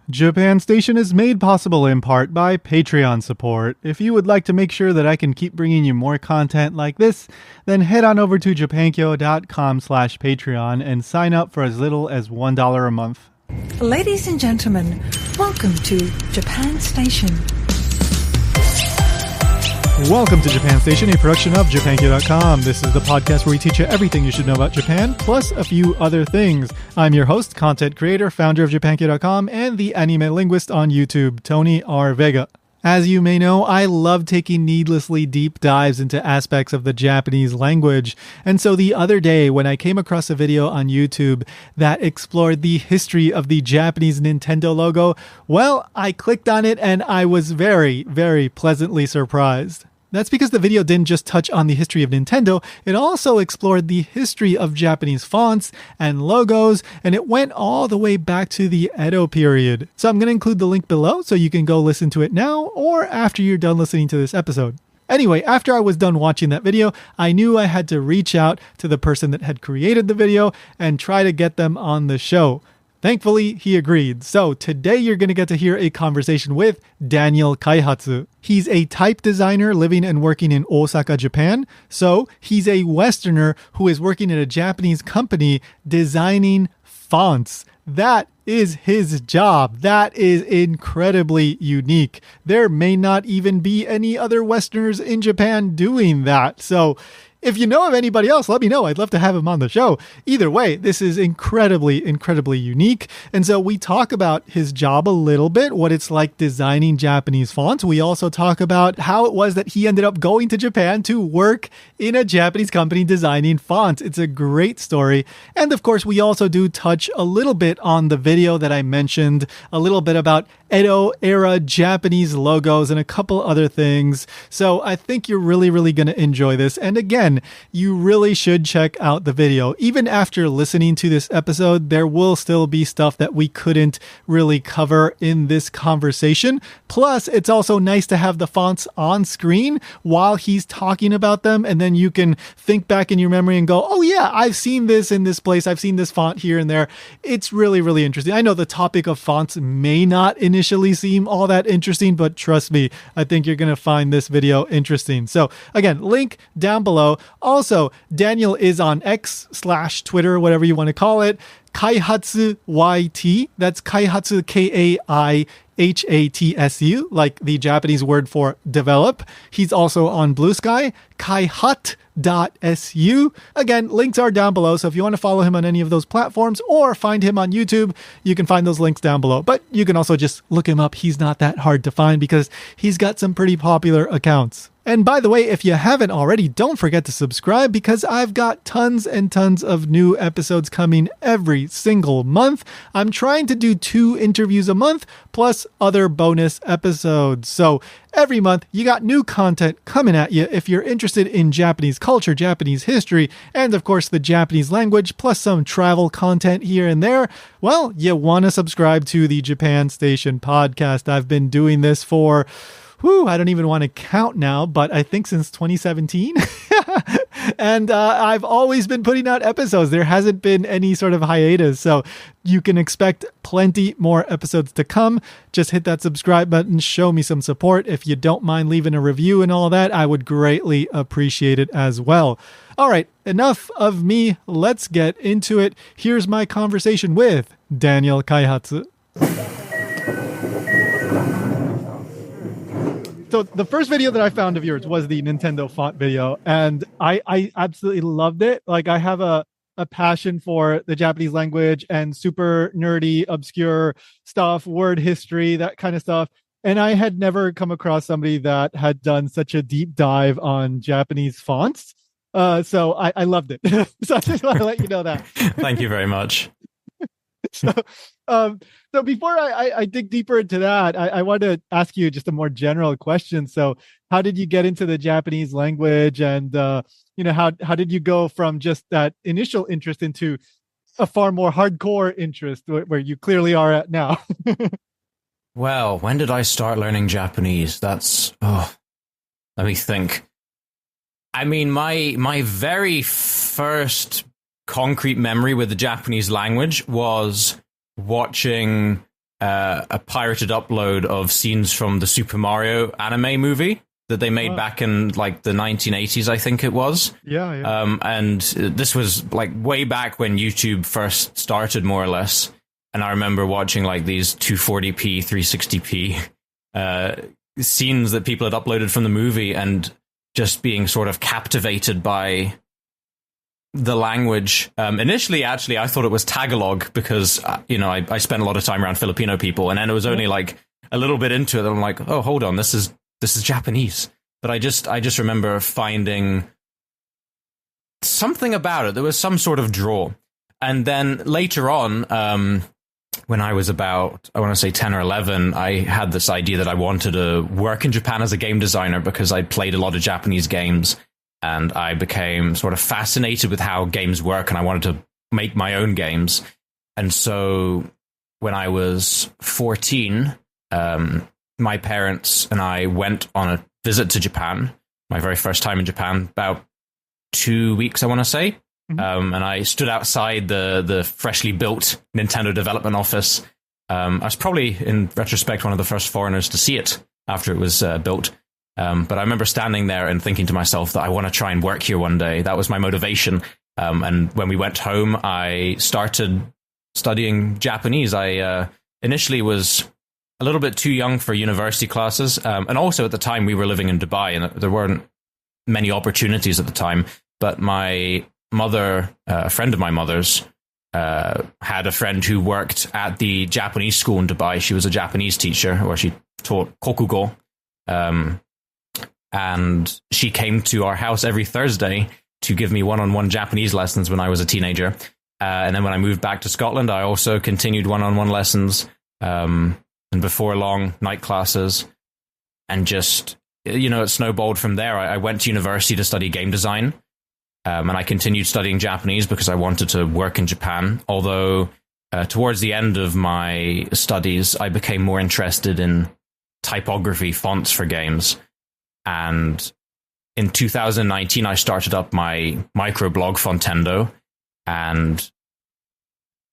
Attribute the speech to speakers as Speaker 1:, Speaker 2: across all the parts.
Speaker 1: Japan Station is made possible in part by Patreon support. If you would like to make sure that I can keep bringing you more content like this, then head on over to japankyo.com/Patreon and sign up for as little as $1 a month.
Speaker 2: Ladies and gentlemen, welcome to Japan Station.
Speaker 1: Welcome to Japan Station, a production of japankyo.com. This is the podcast where we teach you everything you should know about Japan, plus a few other things. I'm your host, content creator, founder of japankyo.com, and the anime linguist on YouTube, Tony R. Vega. As you may know, I love taking needlessly deep dives into aspects of the Japanese language. And so the other day, when I came across a video on YouTube that explored the history of the Japanese Nintendo logo, well, I clicked on it and I was very, very pleasantly surprised. That's because the video didn't just touch on the history of Nintendo, it also explored the history of Japanese fonts and logos, and it went all the way back to the Edo period. So I'm going to include the link below so you can go listen to it now or after you're done listening to this episode. Anyway, after I was done watching that video, I knew I had to reach out to the person that had created the video and try to get them on the show. Thankfully, he agreed. So today you're going to get to hear a conversation with Daniel Kaihatsu. He's a type designer living and working in Osaka, Japan. So he's a Westerner who is working at a Japanese company designing fonts. That is his job. That is incredibly unique. There may not even be any other Westerners in Japan doing that. So if you know of anybody else, let me know. I'd love to have him on the show. Either way, this is incredibly, incredibly unique. And so we talk about his job a little bit, what it's like designing Japanese fonts. We also talk about how it was that he ended up going to Japan to work in a Japanese company designing fonts. It's a great story. And of course, we also do touch a little bit on the video that I mentioned, a little bit about Edo era Japanese logos and a couple other things. So I think you're really, really going to enjoy this. And again, you really should check out the video. Even after listening to this episode, there will still be stuff that we couldn't really cover in this conversation. Plus, it's also nice to have the fonts on screen while he's talking about them. And then you can think back in your memory and go, oh yeah, I've seen this in this place. I've seen this font here and there. It's really, really interesting. I know the topic of fonts may not initially seem all that interesting, but trust me, I think you're going to find this video interesting. So again, link down below. Also, Daniel is on X/Twitter, whatever you want to call it. Kaihatsu YT. That's Kaihatsu Kaihatsu, like the Japanese word for develop. He's also on Blue Sky, kaihat.su. Again, links are down below, so if you want to follow him on any of those platforms or find him on YouTube, you can find those links down below. But you can also just look him up. He's not that hard to find because he's got some pretty popular accounts. And by the way, if you haven't already, don't forget to subscribe because I've got tons and tons of new episodes coming every single month. I'm trying to do 2 interviews a month plus other bonus episodes. So every month you got new content coming at you if you're interested in Japanese culture, Japanese history, and of course the Japanese language, plus some travel content here and there. Well, you want to subscribe to the Japan Station podcast. I've been doing this for I don't even want to count now, but I think since 2017. And I've always been putting out episodes. There hasn't been any sort of hiatus. So you can expect plenty more episodes to come. Just hit that subscribe button. Show me some support. If you don't mind leaving a review and all that, I would greatly appreciate it as well. All right, enough of me. Let's get into it. Here's my conversation with Daniel Kaihatsu. So the first video that I found of yours was the Nintendo font video, and I absolutely loved it. Like, I have a passion for the Japanese language and super nerdy, obscure stuff, word history, that kind of stuff. And I had never come across somebody that had done such a deep dive on Japanese fonts. So I loved it. So I just want to let you know that.
Speaker 3: Thank you very much.
Speaker 1: So before I dig deeper into that, I want to ask you just a more general question. So how did you get into the Japanese language, and how did you go from just that initial interest into a far more hardcore interest where you clearly are at now?
Speaker 3: Well, when did I start learning Japanese? Let me think. I mean, my very first concrete memory with the Japanese language was watching a pirated upload of scenes from the Super Mario anime movie that they made back in like the 1980s, I think it was.
Speaker 1: Yeah.
Speaker 3: And this was like way back when YouTube first started, more or less. And I remember watching like these 240p, 360p scenes that people had uploaded from the movie and just being sort of captivated by the language. Initially, actually, I thought it was Tagalog because, I spent a lot of time around Filipino people, and then it was only like a little bit into it that I'm like, oh, hold on, this is Japanese. But I just remember finding something about it. There was some sort of draw. And then later on, when I was about, I want to say 10 or 11, I had this idea that I wanted to work in Japan as a game designer because I played a lot of Japanese games. And I became sort of fascinated with how games work, and I wanted to make my own games. And so when I was 14, my parents and I went on a visit to Japan, my very first time in Japan, about 2 weeks, I want to say. And I stood outside the freshly built Nintendo development office. I was probably, in retrospect, one of the first foreigners to see it after it was built. But I remember standing there and thinking to myself that I want to try and work here one day. That was my motivation. And when we went home, I started studying Japanese. I initially was a little bit too young for university classes. And also at the time we were living in Dubai and there weren't many opportunities at the time. But my mother, a friend of my mother's, had a friend who worked at the Japanese school in Dubai. She was a Japanese teacher where she taught Kokugo. And she came to our house every Thursday to give me one-on-one Japanese lessons when I was a teenager. And then when I moved back to Scotland, I also continued one-on-one lessons. And before long, night classes. And just, it snowballed from there. I went to university to study game design. And I continued studying Japanese because I wanted to work in Japan. Although towards the end of my studies, I became more interested in typography, fonts for games. And in 2019, I started up my microblog, Fontendo, and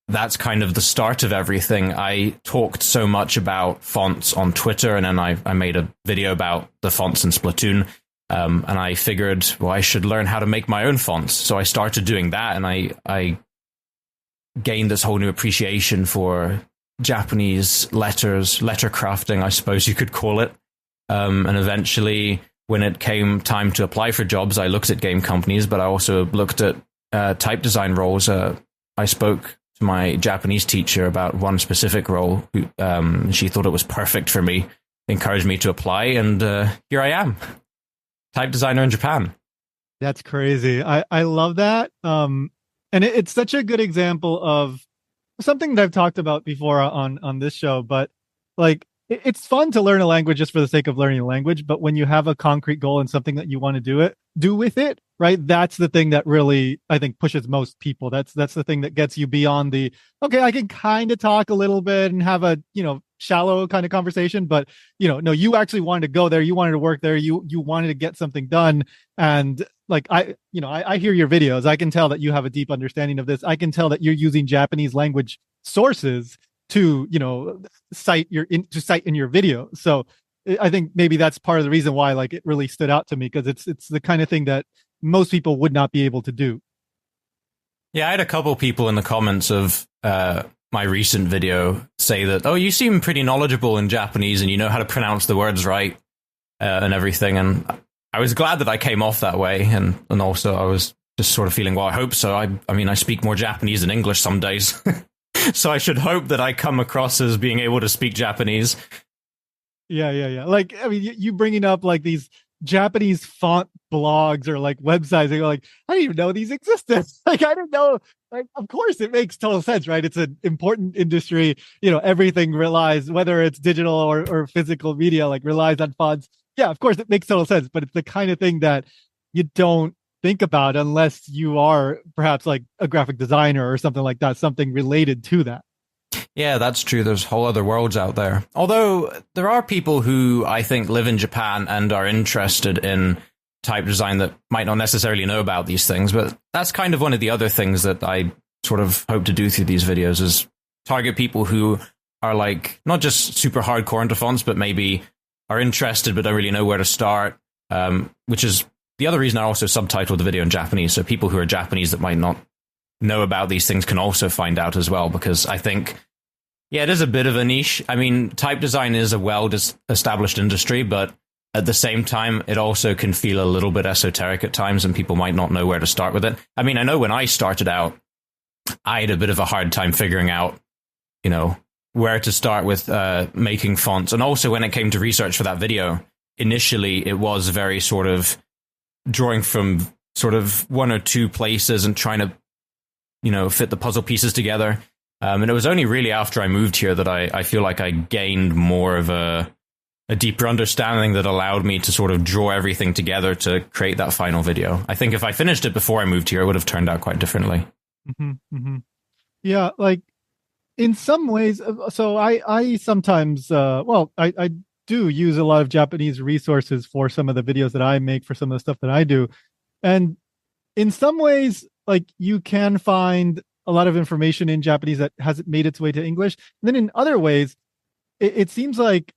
Speaker 3: that's kind of the start of everything. I talked so much about fonts on Twitter, and then I made a video about the fonts in Splatoon, and I figured, well, I should learn how to make my own fonts. So I started doing that, and I gained this whole new appreciation for Japanese letters, letter crafting, I suppose you could call it. And eventually, when it came time to apply for jobs, I looked at game companies, but I also looked at type design roles. I spoke to my Japanese teacher about one specific role. She thought it was perfect for me, encouraged me to apply, and here I am, type designer in Japan.
Speaker 1: That's crazy. I love that. And it's such a good example of something that I've talked about before on this show, but like, it's fun to learn a language just for the sake of learning a language, but when you have a concrete goal and something that you want to do with it, right? That's the thing that really, I think, pushes most people. That's the thing that gets you beyond the, okay, I can kind of talk a little bit and have a, shallow kind of conversation, but, no, you actually wanted to go there. You wanted to work there. You wanted to get something done. And like, I hear your videos. I can tell that you have a deep understanding of this. I can tell that you're using Japanese language sources to cite in your video. So I think maybe that's part of the reason why like it really stood out to me, because it's the kind of thing that most people would not be able to do.
Speaker 3: Yeah, I had a couple people in the comments of my recent video say that, oh, you seem pretty knowledgeable in Japanese and you know how to pronounce the words right and everything. And I was glad that I came off that way, and also I was just sort of feeling, well, I hope so. I mean, I speak more Japanese than English some days. So I should hope that I come across as being able to speak Japanese.
Speaker 1: Yeah. Like, I mean, you bringing up like these Japanese font blogs or like websites, and you're like, I didn't even know these existed. Like, I didn't know. Like, of course, it makes total sense, right? It's an important industry. Everything relies, whether it's digital or physical media, like relies on fonts. Yeah, of course, it makes total sense. But it's the kind of thing that you don't think about unless you are perhaps like a graphic designer or something like that, something related to that.
Speaker 3: Yeah, that's true. There's whole other worlds out there. Although there are people who I think live in Japan and are interested in type design that might not necessarily know about these things. But that's kind of one of the other things that I sort of hope to do through these videos is target people who are like not just super hardcore into fonts, but maybe are interested but don't really know where to start, which is the other reason I also subtitled the video in Japanese, so people who are Japanese that might not know about these things can also find out as well, because I think, yeah, it is a bit of a niche. I mean, type design is a well-established industry, but at the same time, it also can feel a little bit esoteric at times, and people might not know where to start with it. I mean, I know when I started out, I had a bit of a hard time figuring out, you know, where to start with making fonts. And also when it came to research for that video, initially it was very sort of drawing from sort of one or two places and trying to, you know, fit the puzzle pieces together. And it was only really after I moved here that I feel like I gained more of a deeper understanding that allowed me to sort of draw everything together to create that final video. I think if I finished it before I moved here, it would have turned out quite differently.
Speaker 1: Mm-hmm, mm-hmm. Yeah, like in some ways, so I sometimes, I do use a lot of Japanese resources for some of the videos that I make, for some of the stuff that I do. And in some ways, like you can find a lot of information in Japanese that hasn't made its way to English. And then in other ways, it seems like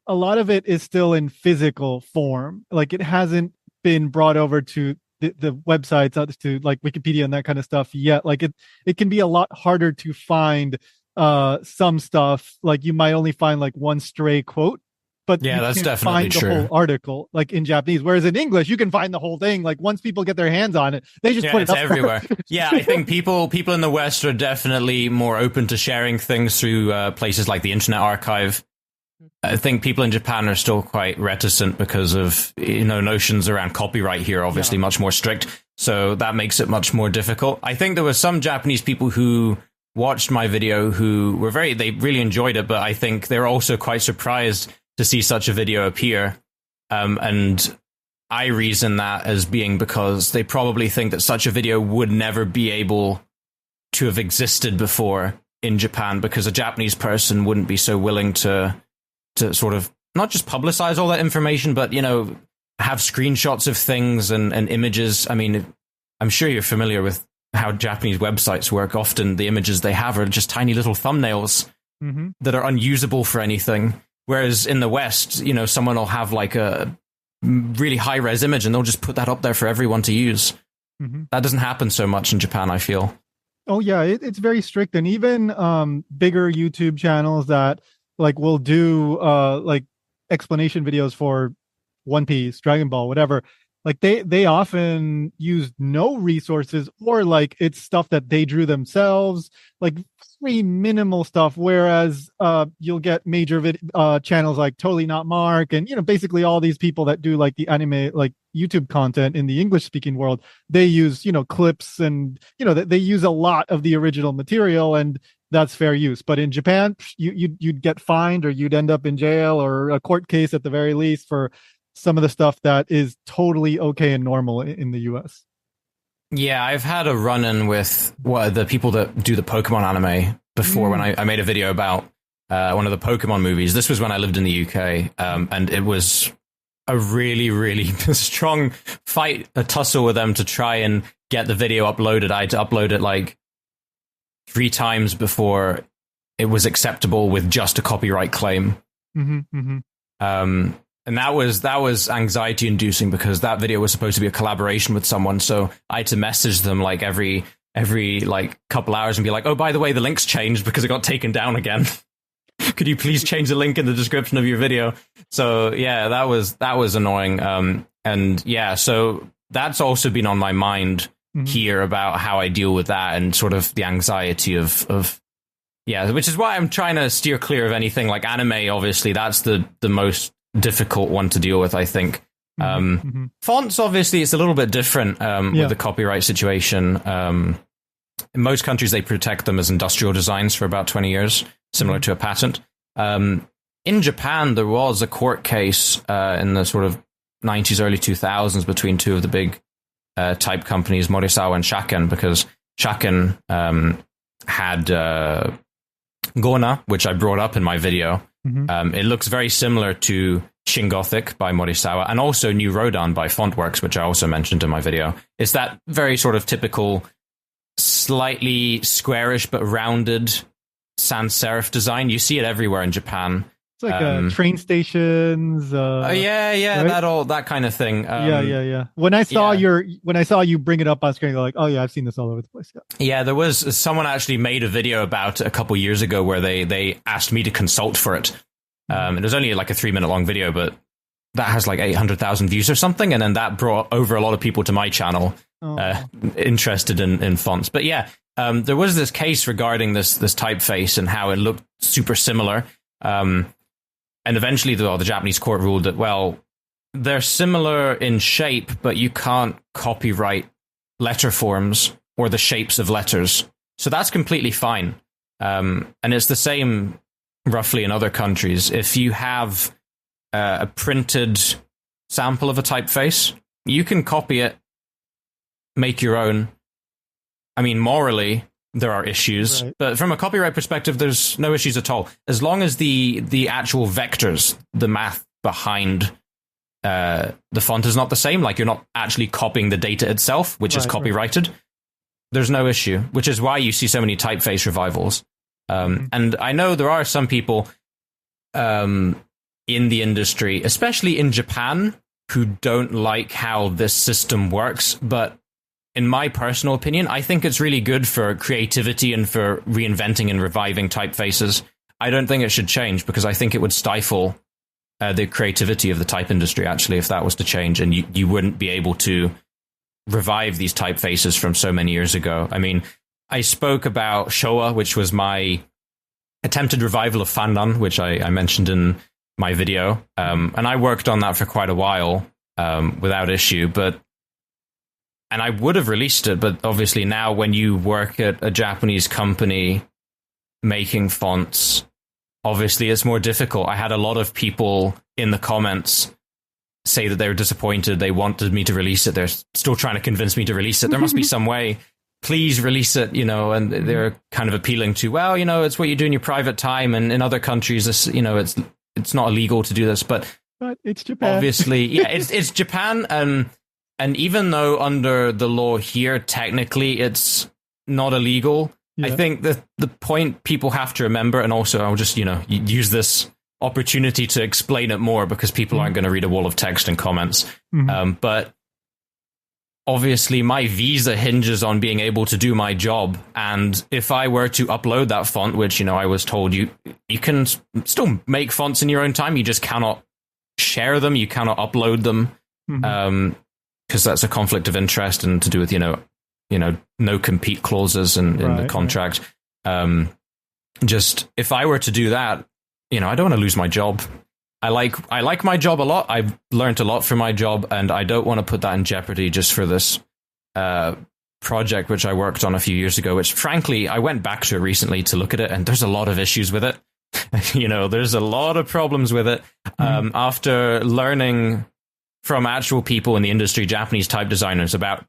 Speaker 1: a lot of it is still in physical form. Like it hasn't been brought over to the websites, to like Wikipedia and that kind of stuff yet. Like it can be a lot harder to find some stuff. Like you might only find like one stray quote, but
Speaker 3: yeah, that's definitely
Speaker 1: find
Speaker 3: true.
Speaker 1: the whole article like in Japanese. Whereas in English, you can find the whole thing. Like once people get their hands on it, they just put it up
Speaker 3: everywhere. Yeah, I think people in the West are definitely more open to sharing things through places like the Internet Archive. I think people in Japan are still quite reticent because of, you know, notions around copyright here are obviously much more strict. So that makes it much more difficult. I think there were some Japanese people who watched my video who were they really enjoyed it, but I think they're also quite surprised to see such a video appear. And I reason that as being because they probably think that such a video would never be able to have existed before in Japan, because a Japanese person wouldn't be so willing to sort of not just publicize all that information, but, you know, have screenshots of things and images. I mean, I'm sure you're familiar with how Japanese websites work. Often the images they have are just tiny little thumbnails that are unusable for anything. Whereas in the West, you know, someone will have like a really high res image and they'll just put that up there for everyone to use. That doesn't happen so much in Japan, I feel.
Speaker 1: Oh, yeah, it's very strict. And even bigger YouTube channels that like will do like explanation videos for One Piece, Dragon Ball, whatever. Like they often use no resources, or like it's stuff that they drew themselves, like very minimal stuff. Whereas you'll get major channels like Totally Not Mark, and, you know, basically all these people that do like the anime, like YouTube content in the English speaking world, they use, you know, clips, and, you know, they use a lot of the original material, and that's fair use. But in Japan, you'd get fined, or you'd end up in jail or a court case at the very least for some of the stuff that is totally okay and normal in the US.
Speaker 3: Yeah, I've had a run-in with the people that do the Pokemon anime before when I made a video about one of the Pokemon movies. This was when I lived in the UK, and it was a really, really strong fight, a tussle with them to try and get the video uploaded. I had to upload it like 3 times before it was acceptable with just a copyright claim. And that was anxiety inducing, because that video was supposed to be a collaboration with someone. So I had to message them like every like couple hours and be like, oh, by the way, the link's changed because it got taken down again. Could you please change the link in the description of your video? So yeah, that was annoying. And yeah, so that's also been on my mind here about how I deal with that, and sort of the anxiety of yeah, which is why I'm trying to steer clear of anything like anime. Obviously, that's the most difficult one to deal with, I think. Fonts, obviously, it's a little bit different with the copyright situation. In most countries, they protect them as industrial designs for about 20 years, similar to a patent. In Japan, there was a court case in the sort of 90s, early 2000s between two of the big type companies, Morisawa and Shaken, because Shaken had Gona, which I brought up in my video. It looks very similar to Shin Gothic by Morisawa, and also New Rodan by Fontworks, which I also mentioned in my video. It's that very sort of typical, slightly squarish but rounded sans serif design. You see it everywhere in Japan.
Speaker 1: It's like train stations.
Speaker 3: Yeah,
Speaker 1: right?
Speaker 3: that kind of thing.
Speaker 1: Yeah. When I saw you bring it up on screen, you're like, oh yeah, I've seen this all over the place.
Speaker 3: Yeah, there was someone actually made a video about it a couple years ago where they asked me to consult for it. It was only like a 3-minute long video, but that has like 800,000 views or something, and then that brought over a lot of people to my channel interested in fonts. But yeah, there was this case regarding this typeface and how it looked super similar. And eventually, the Japanese court ruled that, well, they're similar in shape, but you can't copyright letter forms or the shapes of letters. So that's completely fine. And it's the same roughly in other countries. If you have a printed sample of a typeface, you can copy it, make your own. I mean, morally, there are issues, right, but from a copyright perspective, there's no issues at all. As long as the actual vectors, the math behind the font is not the same, like you're not actually copying the data itself, which is copyrighted, there's no issue, which is why you see so many typeface revivals. And I know there are some people in the industry, especially in Japan, who don't like how this system works, but in my personal opinion, I think it's really good for creativity and for reinventing and reviving typefaces. I don't think it should change because I think it would stifle the creativity of the type industry, actually, if that was to change, and you wouldn't be able to revive these typefaces from so many years ago. I mean, I spoke about Showa, which was my attempted revival of Fandan, which I mentioned in my video, and I worked on that for quite a while without issue, and I would have released it, but obviously now when you work at a Japanese company making fonts, obviously it's more difficult. I had a lot of people in the comments say that they were disappointed. They wanted me to release it. They're still trying to convince me to release it. There must be some way. Please release it, and they're kind of appealing to, well, it's what you do in your private time, and in other countries, this, it's not illegal to do this, but
Speaker 1: it's Japan.
Speaker 3: Obviously, yeah, it's Japan, and even though under the law here, technically, it's not illegal, I think that the point people have to remember, and also I'll just, use this opportunity to explain it more because people aren't going to read a wall of text and comments. But obviously my visa hinges on being able to do my job. And if I were to upload that font, which, I was told you can still make fonts in your own time, you just cannot share them, you cannot upload them. Because that's a conflict of interest and to do with, no compete clauses in the contract. Just if I were to do that, I don't want to lose my job. I like my job a lot. I've learned a lot from my job, and I don't want to put that in jeopardy just for this project, which I worked on a few years ago, which frankly, I went back to it recently to look at it, and there's a lot of issues with it. There's a lot of problems with it. After learning from actual people in the industry, Japanese type designers, about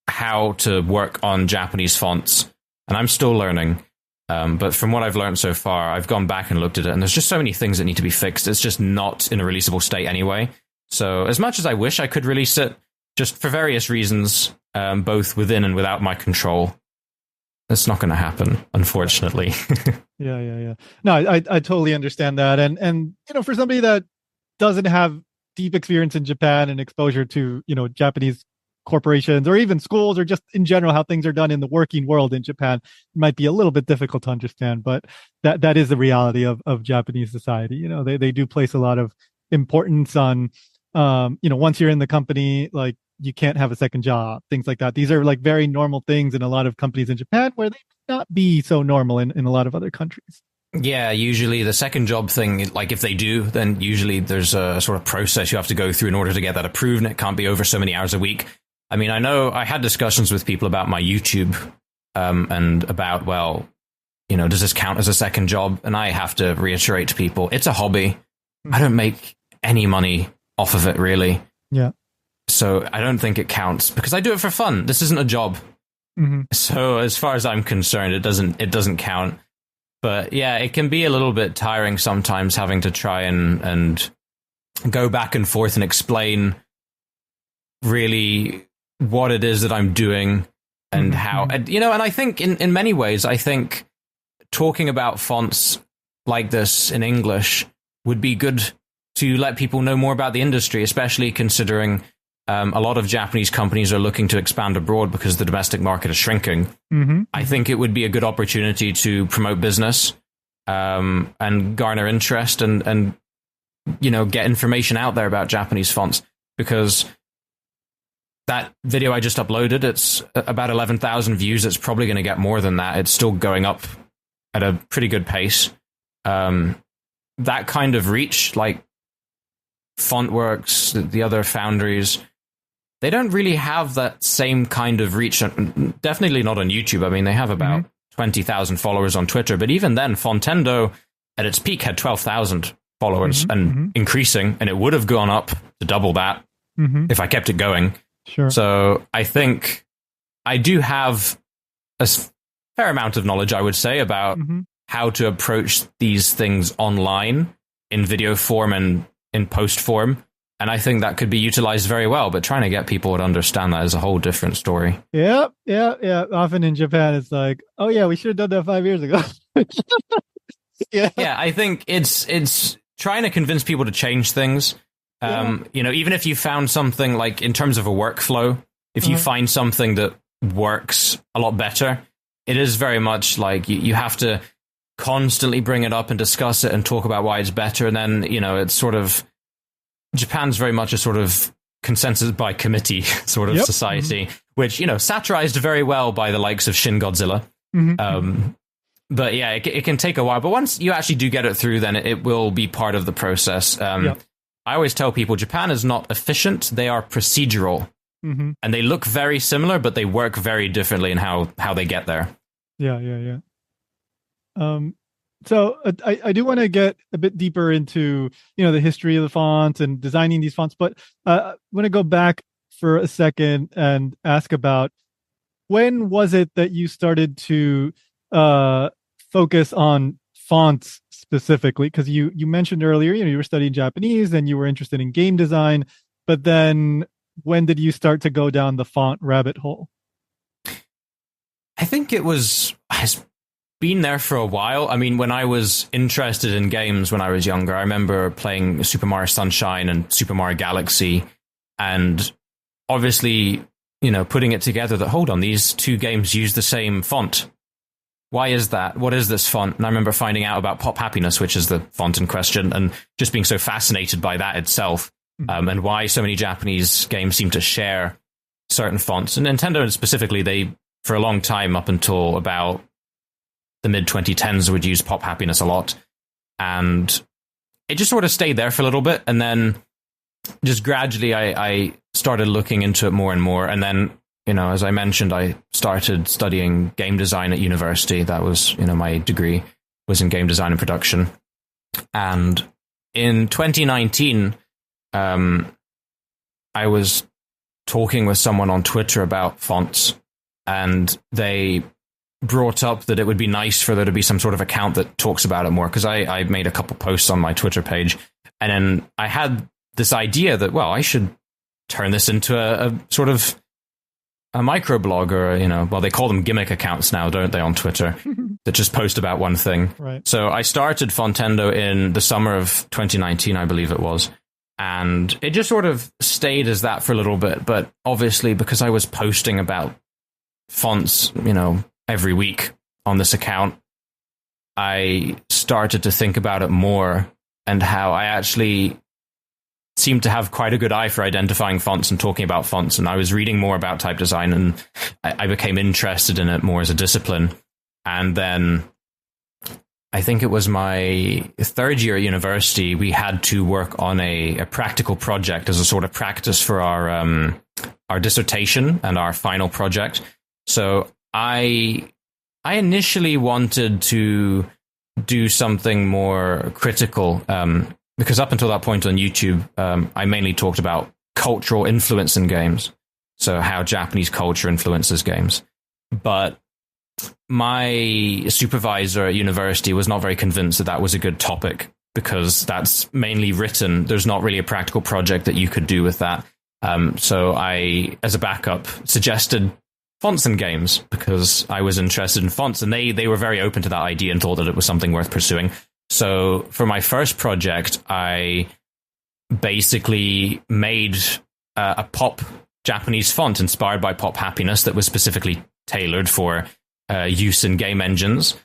Speaker 3: how to work on Japanese fonts. And I'm still learning. But from what I've learned so far, I've gone back and looked at it, and there's just so many things that need to be fixed. It's just not in a releasable state anyway. So as much as I wish I could release it, just for various reasons, both within and without my control, it's not going to happen, unfortunately.
Speaker 1: Yeah. No, I totally understand that. And for somebody that doesn't have deep experience in Japan and exposure to, Japanese corporations or even schools or just in general how things are done in the working world in Japan, it might be a little bit difficult to understand, but that is the reality of Japanese society. They do place a lot of importance on, once you're in the company, like you can't have a second job, things like that. These are like very normal things in a lot of companies in Japan where they may not be so normal in a lot of other countries.
Speaker 3: Yeah, usually the second job thing, like if they do, then usually there's a sort of process you have to go through in order to get that approved, and it can't be over so many hours a week. I mean, I know I had discussions with people about my YouTube and about, well, does this count as a second job? And I have to reiterate to people, it's a hobby. I don't make any money off of it, really.
Speaker 1: Yeah.
Speaker 3: So I don't think it counts because I do it for fun. This isn't a job. So as far as I'm concerned, it doesn't count. But yeah, it can be a little bit tiring sometimes having to try and go back and forth and explain really what it is that I'm doing and how, and I think in many ways, I think talking about fonts like this in English would be good to let people know more about the industry, especially considering a lot of Japanese companies are looking to expand abroad because the domestic market is shrinking. I think it would be a good opportunity to promote business and garner interest and get information out there about Japanese fonts, because that video I just uploaded, it's about 11,000 views. It's probably going to get more than that. It's still going up at a pretty good pace. That kind of reach, like FontWorks, the other foundries, they don't really have that same kind of reach. Definitely not on YouTube. I mean, they have about 20,000 followers on Twitter, but even then, Fontendo at its peak had 12,000 followers and increasing, and it would have gone up to double that if I kept it going.
Speaker 1: Sure.
Speaker 3: So I think I do have a fair amount of knowledge, I would say, about how to approach these things online in video form and in post form. And I think that could be utilized very well, but trying to get people to understand that is a whole different story.
Speaker 1: Yeah. Often in Japan, it's like, oh yeah, we should have done that 5 years ago. Yeah, I
Speaker 3: think it's trying to convince people to change things. Even if you found something, like in terms of a workflow, if you find something that works a lot better, it is very much like you have to constantly bring it up and discuss it and talk about why it's better. And then, it's sort of, Japan's very much a sort of consensus by committee sort of society, which, satirized very well by the likes of Shin Godzilla. But yeah, it can take a while. But once you actually do get it through, then it will be part of the process. I always tell people Japan is not efficient. They are procedural. And they look very similar, but they work very differently in how they get there.
Speaker 1: Yeah. So I do want to get a bit deeper into, the history of the fonts and designing these fonts, but I want to go back for a second and ask about, when was it that you started to focus on fonts specifically? Because you mentioned earlier, you were studying Japanese and you were interested in game design, but then when did you start to go down the font rabbit hole?
Speaker 3: I think it's been there for a while. I mean, when I was interested in games when I was younger, I remember playing Super Mario Sunshine and Super Mario Galaxy, and obviously, putting it together that, hold on, these two games use the same font. Why is that? What is this font? And I remember finding out about Pop Happiness, which is the font in question, and just being so fascinated by that itself, and why so many Japanese games seem to share certain fonts. And Nintendo specifically, they, for a long time, up until about the mid-2010s, would use Pop Happiness a lot. And it just sort of stayed there for a little bit. And then just gradually I started looking into it more and more. And then, as I mentioned, I started studying game design at university. That was, my degree was in game design and production. And in 2019, I was talking with someone on Twitter about fonts, and they brought up that it would be nice for there to be some sort of account that talks about it more, because I made a couple posts on my Twitter page, and then I had this idea that, well, I should turn this into a sort of a microblog, or, they call them gimmick accounts now, don't they, on Twitter, that just post about one thing.
Speaker 1: Right.
Speaker 3: So I started Fontendo in the summer of 2019, I believe it was. And it just sort of stayed as that for a little bit. But obviously, because I was posting about fonts, every week on this account, I started to think about it more, and how I actually seemed to have quite a good eye for identifying fonts and talking about fonts. And I was reading more about type design, and I became interested in it more as a discipline. And then I think it was my third year at university, we had to work on a practical project as a sort of practice for our dissertation and our final project. So I initially wanted to do something more critical, because up until that point on YouTube, I mainly talked about cultural influence in games. So how Japanese culture influences games. But my supervisor at university was not very convinced that that was a good topic, because that's mainly written. There's not really a practical project that you could do with that. So I, as a backup, suggested fonts and games because I was interested in fonts, and they were very open to that idea and thought that it was something worth pursuing. So for my first project, I basically made a pop Japanese font inspired by Pop Happiness that was specifically tailored for use in game engines,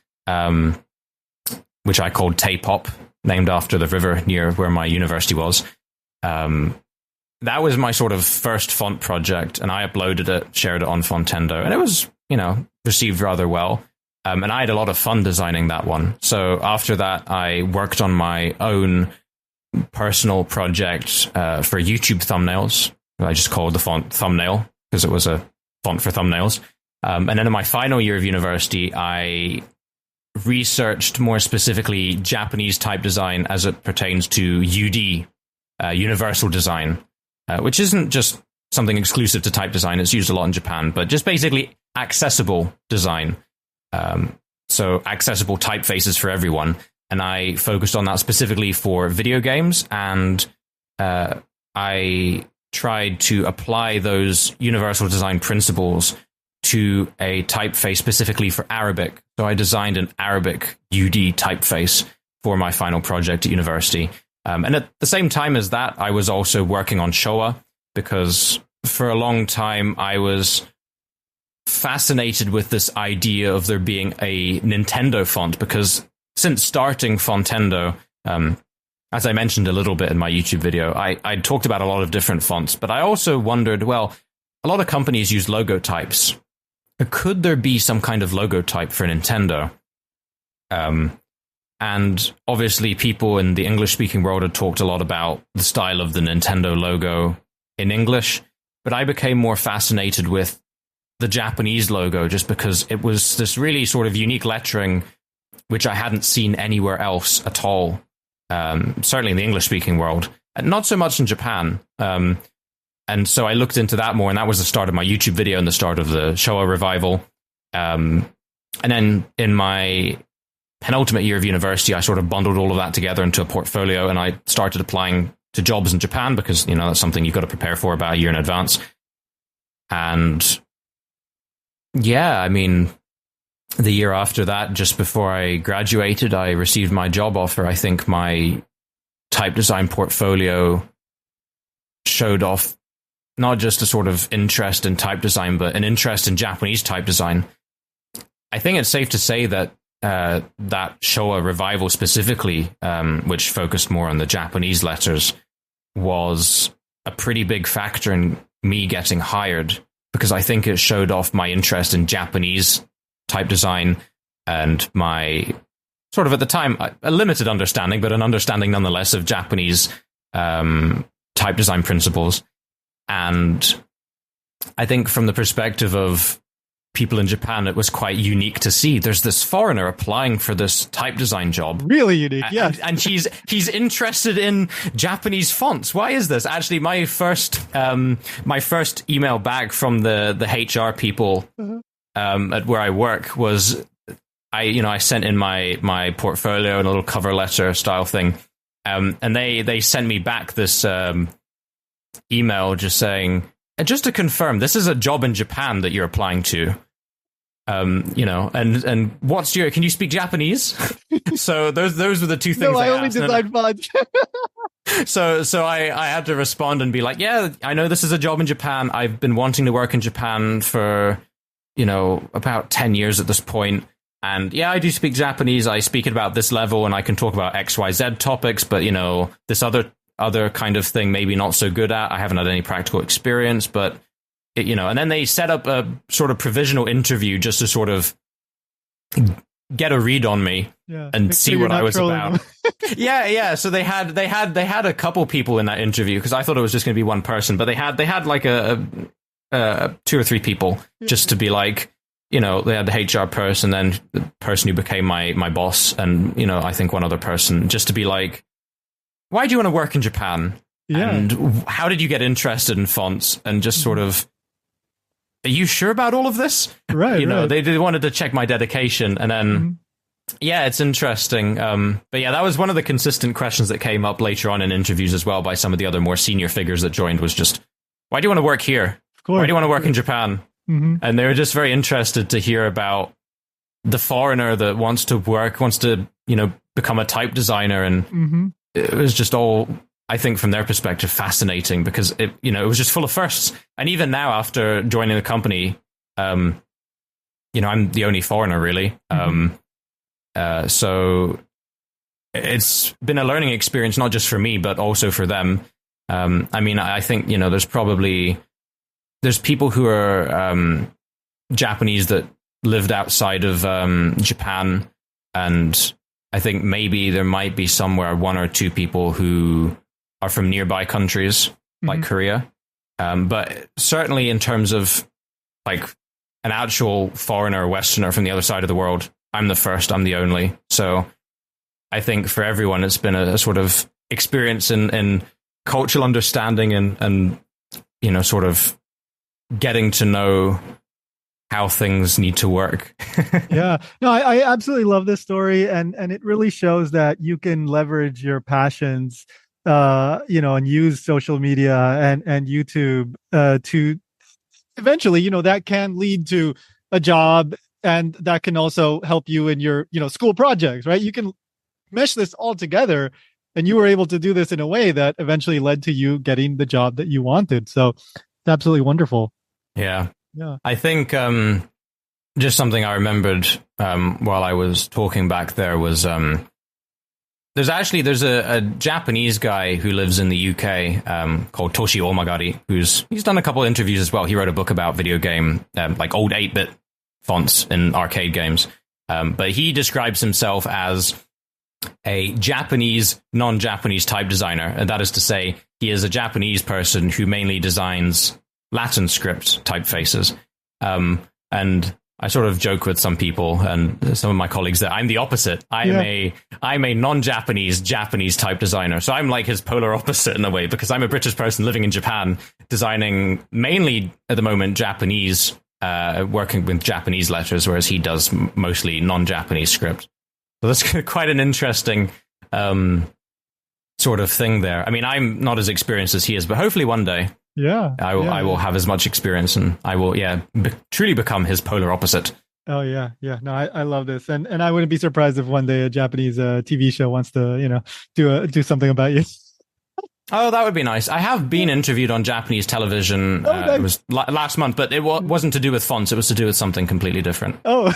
Speaker 3: which I called Tay-Pop, named after the river near where my university was. That was my sort of first font project, and I uploaded it, shared it on Fontendo, and it was, received rather well. And I had a lot of fun designing that one. So after that, I worked on my own personal project for YouTube thumbnails. I just called the font Thumbnail because it was a font for thumbnails. And then in my final year of university, I researched more specifically Japanese type design as it pertains to UD, universal design, which isn't just something exclusive to type design. It's used a lot in Japan, but just basically accessible design. So accessible typefaces for everyone. And I focused on that specifically for video games. And I tried to apply those universal design principles to a typeface specifically for Arabic. So I designed an Arabic UD typeface for my final project at university. And at the same time as that, I was also working on Showa, because for a long time I was fascinated with this idea of there being a Nintendo font, because since starting Fontendo, as I mentioned a little bit in my YouTube video, I talked about a lot of different fonts, but I also wondered, well, a lot of companies use logo types. Could there be some kind of logo type for Nintendo? And obviously people in the English-speaking world had talked a lot about the style of the Nintendo logo in English, but I became more fascinated with the Japanese logo just because it was this really sort of unique lettering which I hadn't seen anywhere else at all, certainly in the English-speaking world, and not so much in Japan. And so I looked into that more, and that was the start of my YouTube video and the start of the Showa revival. And then in my penultimate year of university, I sort of bundled all of that together into a portfolio, and I started applying to jobs in Japan because, that's something you've got to prepare for about a year in advance. And yeah, I mean, the year after that, just before I graduated, I received my job offer. I think my type design portfolio showed off not just a sort of interest in type design, but an interest in Japanese type design. I think it's safe to say that that Showa revival specifically, which focused more on the Japanese letters, was a pretty big factor in me getting hired, because I think it showed off my interest in Japanese type design and my sort of, at the time, a limited understanding, but an understanding nonetheless of Japanese type design principles. And I think from the perspective of people in Japan, it was quite unique to see there's this foreigner applying for this type design job.
Speaker 1: Really unique, yeah.
Speaker 3: And he's interested in Japanese fonts. Why is this? Actually, my first email back from the HR people at where I work was I sent in my portfolio and a little cover letter style thing, and they sent me back this email just saying, just to confirm, this is a job in Japan that you're applying to. And what's can you speak Japanese? So those were the two things.
Speaker 1: No, I only
Speaker 3: asked.
Speaker 1: design fonts.
Speaker 3: So I had to respond and be like, yeah, I know this is a job in Japan. I've been wanting to work in Japan for, about 10 years at this point. And yeah, I do speak Japanese. I speak at about this level and I can talk about XYZ topics, but this other kind of thing, maybe not so good at. I haven't had any practical experience, but and then they set up a sort of provisional interview just to sort of get a read on me and see what I was about. Yeah. So they had a couple people in that interview because I thought it was just going to be one person, but they had like a 2 or 3 people just to be like, they had the HR person, then the person who became my boss, and I think one other person, just to be like, why do you want to work in Japan? Yeah. And how did you get interested in fonts? And just sort of, are you sure about all of this?
Speaker 1: Right. Right.
Speaker 3: They wanted to check my dedication. And then, yeah, it's interesting. But yeah, that was one of the consistent questions that came up later on in interviews as well by some of the other more senior figures that joined, was just, why do you want to work here? Of course. Why do you want to work in Japan?
Speaker 1: Mm-hmm.
Speaker 3: And they were just very interested to hear about the foreigner that wants to, become a type designer. And it was just all, I think, from their perspective, fascinating because it was just full of firsts. And even now, after joining the company, I'm the only foreigner, really. So it's been a learning experience, not just for me, but also for them. I think, there's people who are Japanese that lived outside of Japan. And I think maybe there might be somewhere one or two people who are from nearby countries like Korea. But certainly in terms of like an actual foreigner, Westerner from the other side of the world, I'm the first, I'm the only. So I think for everyone, it's been a sort of experience in cultural understanding and sort of getting to know how things need to work.
Speaker 1: Yeah. No, I absolutely love this story. And it really shows that you can leverage your passions, and use social media and YouTube to eventually, that can lead to a job, and that can also help you in your, school projects, right? You can mesh this all together, and you were able to do this in a way that eventually led to you getting the job that you wanted. So it's absolutely wonderful.
Speaker 3: Yeah.
Speaker 1: Yeah.
Speaker 3: I think just something I remembered while I was talking back there was there's a Japanese guy who lives in the UK called Toshi Omagari, he's done a couple of interviews as well. He wrote a book about video game, like old 8-bit fonts in arcade games. But he describes himself as a Japanese, non-Japanese type designer. And that is to say, he is a Japanese person who mainly designs Latin script typefaces. And I sort of joke with some people and some of my colleagues that I'm the opposite. I'm a non-Japanese Japanese type designer. So I'm like his polar opposite in a way, because I'm a British person living in Japan, designing mainly at the moment Japanese, working with Japanese letters, whereas he does mostly non-Japanese script. So that's quite an interesting sort of thing there. I mean, I'm not as experienced as he is, but hopefully one day I will have as much experience, and I will truly become his polar opposite.
Speaker 1: Oh yeah. No, I love this, and I wouldn't be surprised if one day a Japanese TV show wants to do something about you.
Speaker 3: Oh, that would be nice. I have been interviewed on Japanese television. Nice. It was last month, but it wasn't to do with fonts. It was to do with something completely different.
Speaker 1: Oh,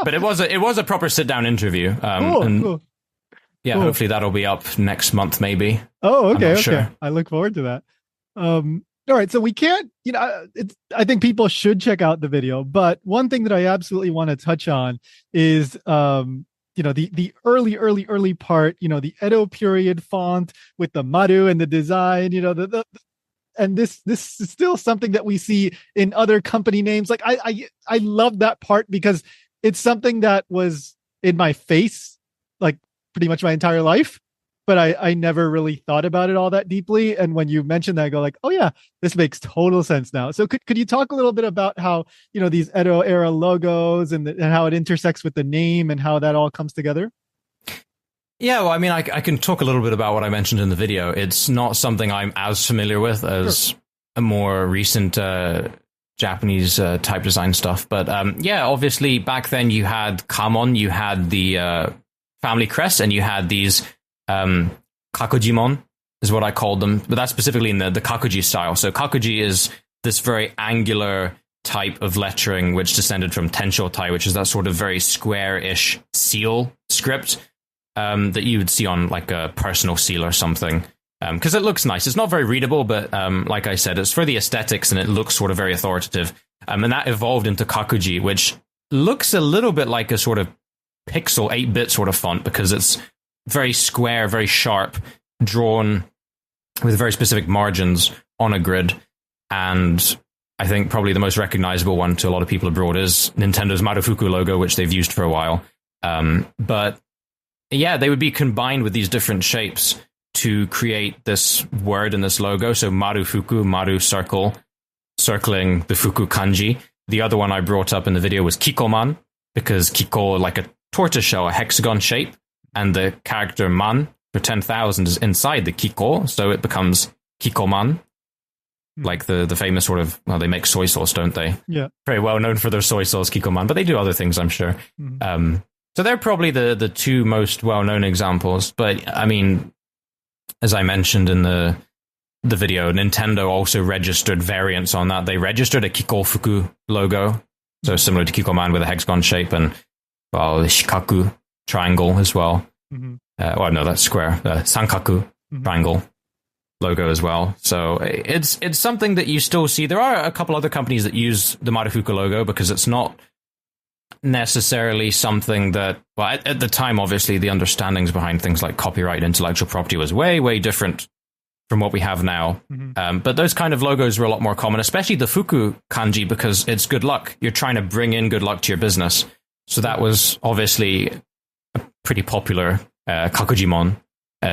Speaker 3: but it was a proper sit down interview.
Speaker 1: Cool.
Speaker 3: Yeah, cool. Hopefully that'll be up next month, maybe.
Speaker 1: Oh, okay.
Speaker 3: Sure.
Speaker 1: I look forward to that. All right, so we can't, I think people should check out the video, but one thing that I absolutely want to touch on is, the early part, the Edo period font with the maru and the design, and this is still something that we see in other company names. Like I love that part because it's something that was in my face, like pretty much my entire life. But I never really thought about it all that deeply. And when you mentioned that, I go like, oh yeah, this makes total sense now. So could you talk a little bit about how, these Edo era logos and how it intersects with the name and how that all comes together?
Speaker 3: Yeah, well, I mean, I can talk a little bit about what I mentioned in the video. It's not something I'm as familiar with as a more recent Japanese type design stuff. But obviously back then you had Kamon, you had the family crest, and you had these kakujimon is what I called them, but that's specifically in the kakuji style. So kakuji is this very angular type of lettering which descended from tenshotai, which is that sort of very square-ish seal script that you would see on like a personal seal or something, because it looks nice. It's not very readable, but like I said, it's for the aesthetics and it looks sort of very authoritative. And that evolved into kakuji, which looks a little bit like a sort of pixel 8-bit sort of font, because it's very square, very sharp, drawn with very specific margins on a grid. And I think probably the most recognizable one to a lot of people abroad is Nintendo's Marufuku logo, which they've used for a while. But yeah, they would be combined with these different shapes to create this word in this logo. So Marufuku, Maru circle, circling the Fuku kanji. The other one I brought up in the video was Kikoman, because Kiko, like a tortoise shell, a hexagon shape. And the character man for 10,000 is inside the Kiko, so it becomes Kikoman. like the famous sort of, well, they make soy sauce, don't they?
Speaker 1: Yeah.
Speaker 3: Very well known for their soy sauce, Kikkoman, but they do other things, I'm sure. So they're probably the two most well-known examples. But I mean, as I mentioned in the video, Nintendo also registered variants on that. They registered a Kikofuku logo, so similar to Kikkoman with a hexagon shape, and well, the Shikaku triangle as well. Well, no, that's square. Sankaku triangle logo as well. So it's something that you still see. There are a couple other companies that use the Marufuku logo because it's not necessarily something that, well, at the time, obviously, the understandings behind things like copyright and intellectual property was way, way different from what we have now. But those kind of logos were a lot more common, especially the Fuku kanji, because it's good luck. You're trying to bring in good luck to your business. So that was obviously a pretty popular kakujimon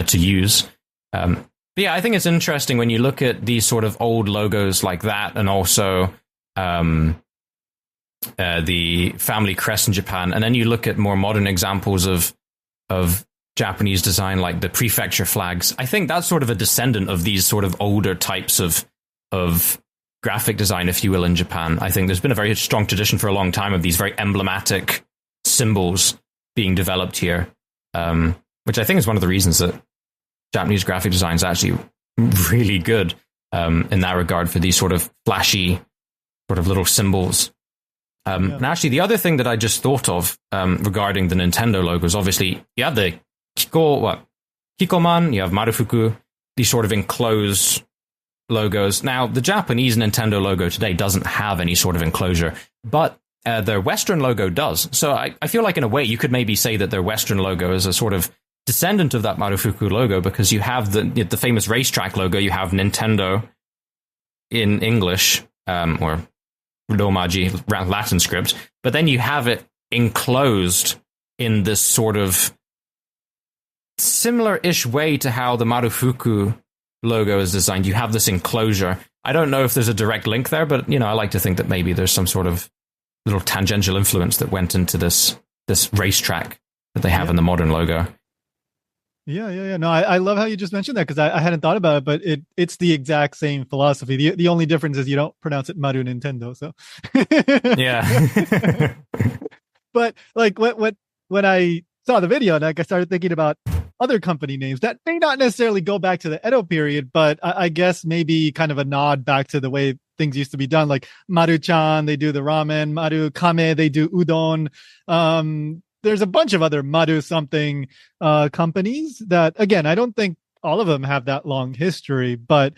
Speaker 3: to use. But yeah, I think it's interesting when you look at these sort of old logos like that, and also the family crest in Japan, and then you look at more modern examples of Japanese design, like the prefecture flags. I think that's sort of a descendant of these sort of older types of graphic design, if you will, in Japan. I think there's been a very strong tradition for a long time of these very emblematic symbols being developed here, which I think is one of the reasons that Japanese graphic design is actually really good in that regard, for these sort of flashy sort of little symbols. And actually, the other thing that I just thought of regarding the Nintendo logos, obviously, you have the Kikkoman, you have Marufuku, these sort of enclosed logos. Now, the Japanese Nintendo logo today doesn't have any sort of enclosure, but their Western logo does. So I feel like, in a way, you could maybe say that their Western logo is a sort of descendant of that Marufuku logo, because you have the famous racetrack logo, you have Nintendo in English, or Romaji, Latin script, but then you have it enclosed in this sort of similar-ish way to how the Marufuku logo is designed. You have this enclosure. I don't know if there's a direct link there, but I like to think that maybe there's some sort of little tangential influence that went into this racetrack that they have in the modern logo.
Speaker 1: Yeah. No, I love how you just mentioned that, because I hadn't thought about it, but it's the exact same philosophy. The only difference is you don't pronounce it Maru Nintendo. So
Speaker 3: yeah.
Speaker 1: But like when I saw the video, and like I started thinking about other company names that may not necessarily go back to the Edo period, but I guess maybe kind of a nod back to the way things used to be done. Like Maru-chan, they do the ramen. Maru Kame, they do udon. There's a bunch of other Maru something companies that, again, I don't think all of them have that long history, but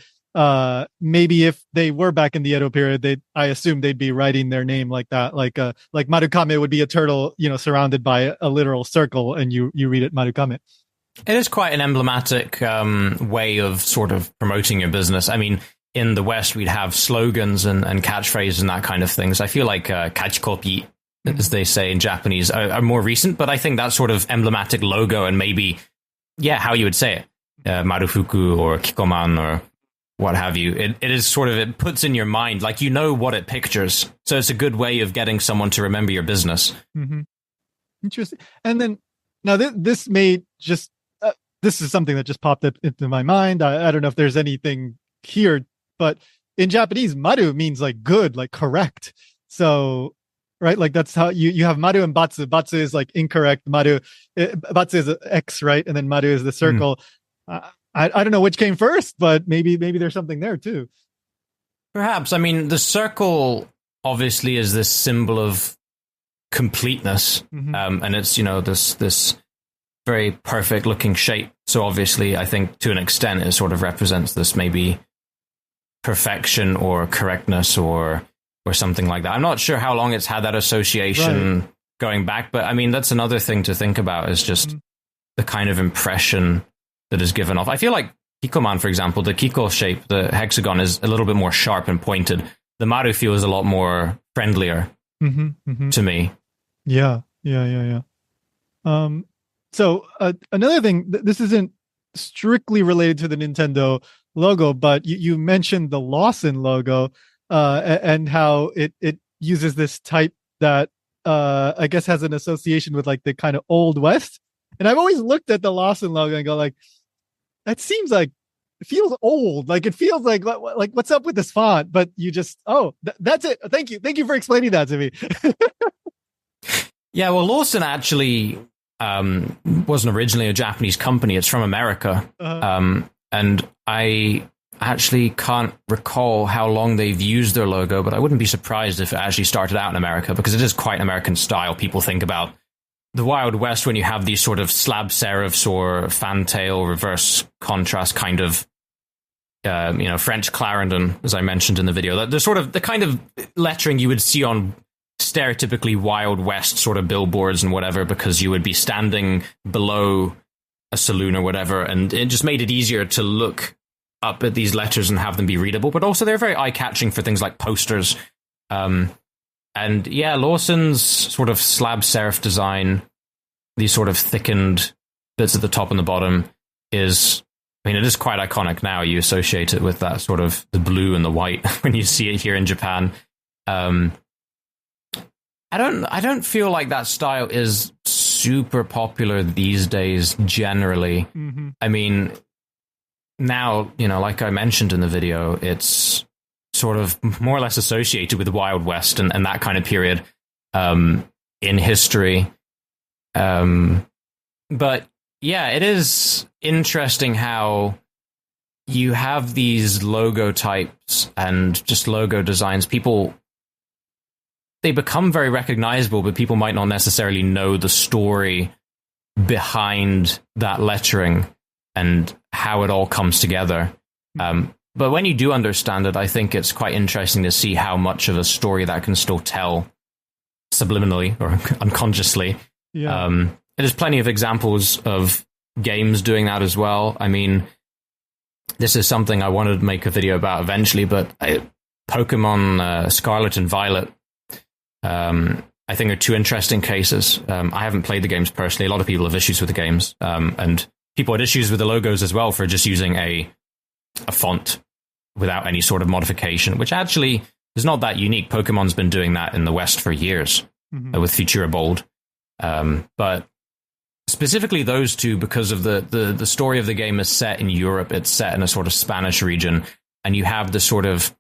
Speaker 1: maybe if they were back in the Edo period, I assume they'd be writing their name like that, like Marukame would be a turtle, surrounded by a literal circle, and you read it Marukame.
Speaker 3: It is quite an emblematic way of sort of promoting your business. I mean, in the West, we'd have slogans and catchphrases and that kind of things. I feel like kachikopi, as they say in Japanese, are more recent, but I think that sort of emblematic logo, and maybe, how you would say it, Marufuku or Kikkoman or what have you, it is sort of, it puts in your mind, like, what it pictures. So it's a good way of getting someone to remember your business.
Speaker 1: Interesting. And then, now this may just, this is something that just popped up into my mind. I don't know if there's anything here, but in Japanese, maru means like good, like correct. So, right? Like that's how you have maru and batsu. Batsu is like incorrect. Batsu is X, right? And then maru is the circle. I don't know which came first, but maybe there's something there too.
Speaker 3: Perhaps. I mean, the circle obviously is this symbol of completeness. And it's, this very perfect looking shape. So obviously, I think to an extent, it sort of represents this maybe perfection or correctness or something like that. I'm not sure how long it's had that association going back, but I mean, that's another thing to think about, is just the kind of impression that is given off. I feel like Kikkoman, for example, the Kiko shape, the hexagon, is a little bit more sharp and pointed. The Maru feels a lot more friendlier to me. Yeah.
Speaker 1: So another thing, this isn't strictly related to the Nintendo logo, but you mentioned the Lawson logo and how it uses this type that I guess has an association with like the kind of Old West. And I've always looked at the Lawson logo and go like, that seems like feels old. Like it feels like what's up with this font? But you just that's it. Thank you for explaining that to me.
Speaker 3: Yeah, well, Lawson actually wasn't originally a Japanese company. It's from America, and I actually can't recall how long they've used their logo, but I wouldn't be surprised if it actually started out in America, because it is quite American style. People think about the Wild West when you have these sort of slab serifs or fantail reverse contrast kind of, French Clarendon, as I mentioned in the video. The sort of the kind of lettering you would see on stereotypically Wild West sort of billboards and whatever, because you would be standing below a saloon or whatever, and it just made it easier to look up at these letters and have them be readable, but also they're very eye-catching for things like posters. And yeah, Lawson's sort of slab serif design, these sort of thickened bits at the top and the bottom, it is quite iconic now. You associate it with that sort of the blue and the white when you see it here in Japan. I don't feel like that style is super popular these days generally. Mm-hmm. I mean, now, like I mentioned in the video, it's sort of more or less associated with the Wild West and that kind of period in history. But yeah, it is interesting how you have these logo types and just logo designs. They become very recognizable, but people might not necessarily know the story behind that lettering and how it all comes together. But when you do understand it, I think it's quite interesting to see how much of a story that can still tell subliminally or unconsciously. Yeah. There's plenty of examples of games doing that as well. I mean, this is something I wanted to make a video about eventually, but Pokemon Scarlet and Violet, I think are two interesting cases. I haven't played the games personally. A lot of people have issues with the games, and people had issues with the logos as well for just using a font without any sort of modification, which actually is not that unique. Pokemon's been doing that in the West for years, with Futura Bold. But specifically those two, because of the story of the game is set in Europe, it's set in a sort of Spanish region, and you have the sort of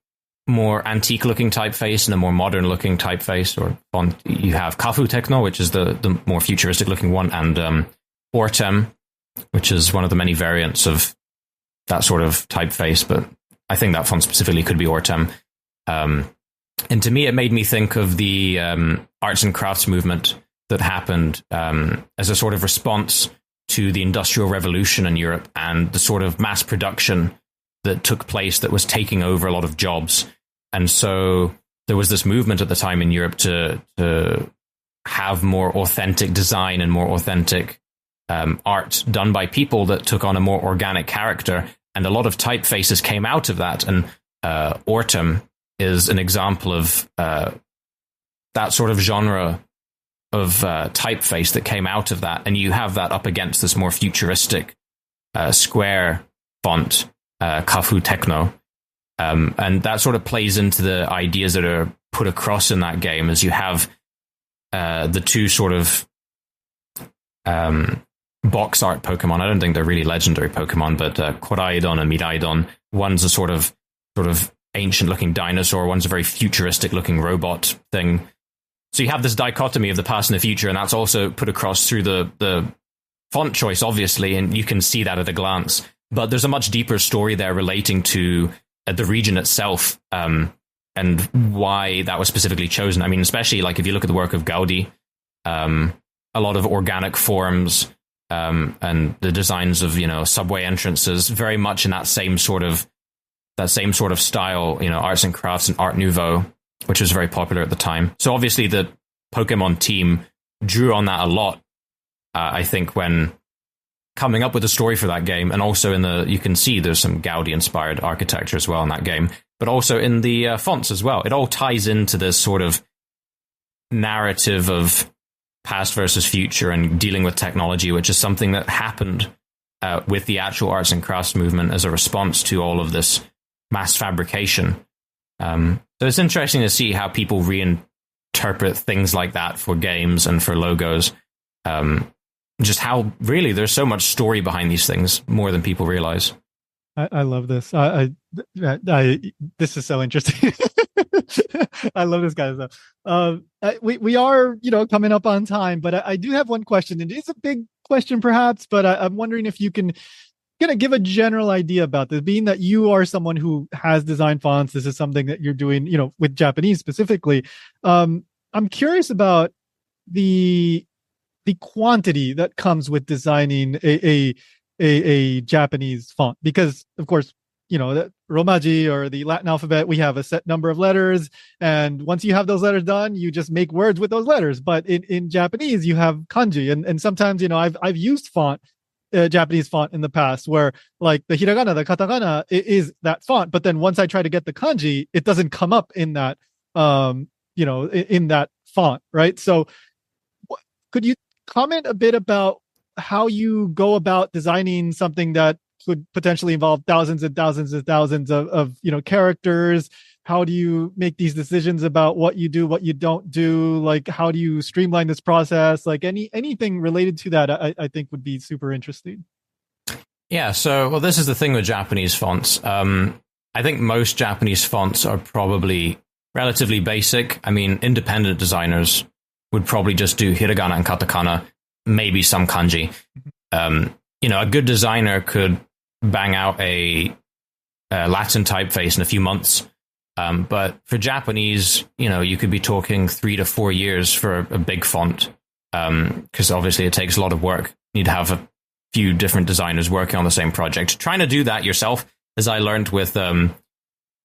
Speaker 3: more antique-looking typeface and a more modern-looking typeface or font. You have Kafu Techno, which is the more futuristic-looking one, and Ortem, which is one of the many variants of that sort of typeface, but I think that font specifically could be Ortem. And to me, it made me think of the arts and crafts movement that happened as a sort of response to the Industrial Revolution in Europe and the sort of mass production that took place that was taking over a lot of jobs. And so there was this movement at the time in Europe to have more authentic design and more authentic art done by people that took on a more organic character. And a lot of typefaces came out of that. And Ortem is an example of that sort of genre of typeface that came out of that. And you have that up against this more futuristic square font, Kafu Techno. And that sort of plays into the ideas that are put across in that game, as you have the two sort of box art Pokemon. I don't think they're really legendary Pokemon, but Koraidon and Miraidon. One's a sort of ancient looking dinosaur, one's a very futuristic looking robot thing. So you have this dichotomy of the past and the future, and that's also put across through the font choice, obviously, and you can see that at a glance. But there's a much deeper story there relating to the region itself, and why that was specifically chosen. I mean, especially like if you look at the work of Gaudi, a lot of organic forms, and the designs of, subway entrances, very much in that same sort of style, arts and crafts and Art Nouveau, which was very popular at the time. So obviously the Pokemon team drew on that a lot, I think, when coming up with a story for that game. And also you can see there's some Gaudi-inspired architecture as well in that game, but also in the fonts as well. It all ties into this sort of narrative of past versus future and dealing with technology, which is something that happened with the actual arts and crafts movement as a response to all of this mass fabrication. So it's interesting to see how people reinterpret things like that for games and for logos. Just how really there's so much story behind these things, more than people realize.
Speaker 1: I love this. This is so interesting. I love this kind of stuff. We are, coming up on time, but I do have one question, and it is a big question, perhaps. But I'm wondering if you can kind of give a general idea about this, being that you are someone who has designed fonts. This is something that you're doing, with Japanese specifically. I'm curious about the quantity that comes with designing a Japanese font, because of course, the Romaji or the Latin alphabet, we have a set number of letters, and once you have those letters done, you just make words with those letters. But in Japanese, you have kanji, and sometimes I've used Japanese font in the past, where like the hiragana, the katakana is that font, but then once I try to get the kanji, it doesn't come up in that in that font, right? So could you comment a bit about how you go about designing something that could potentially involve thousands and thousands and thousands of characters? How do you make these decisions about what you do, what you don't do? Like, how do you streamline this process? Like anything related to that, I think would be super interesting.
Speaker 3: Yeah. So, well, this is the thing with Japanese fonts. I think most Japanese fonts are probably relatively basic. I mean, independent designers would probably just do hiragana and katakana, maybe some kanji. A good designer could bang out a Latin typeface in a few months. But for Japanese, you could be talking 3 to 4 years for a big font, because obviously it takes a lot of work. You'd have a few different designers working on the same project. Trying to do that yourself, as I learned with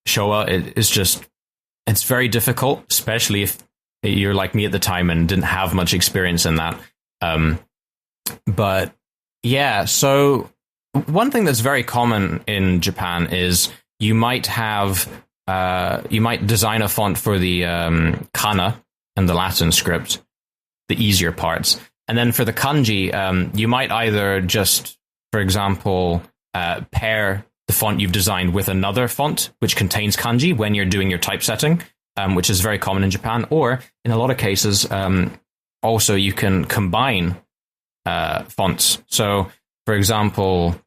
Speaker 3: Showa, it's very difficult, especially if you're like me at the time and didn't have much experience in that. But yeah, so one thing that's very common in Japan is you might design a font for the kana and the Latin script, the easier parts. And then for the kanji, you might either just, for example, pair the font you've designed with another font which contains kanji when you're doing your typesetting, which is very common in Japan. Or in a lot of cases, also you can combine fonts. So, for example,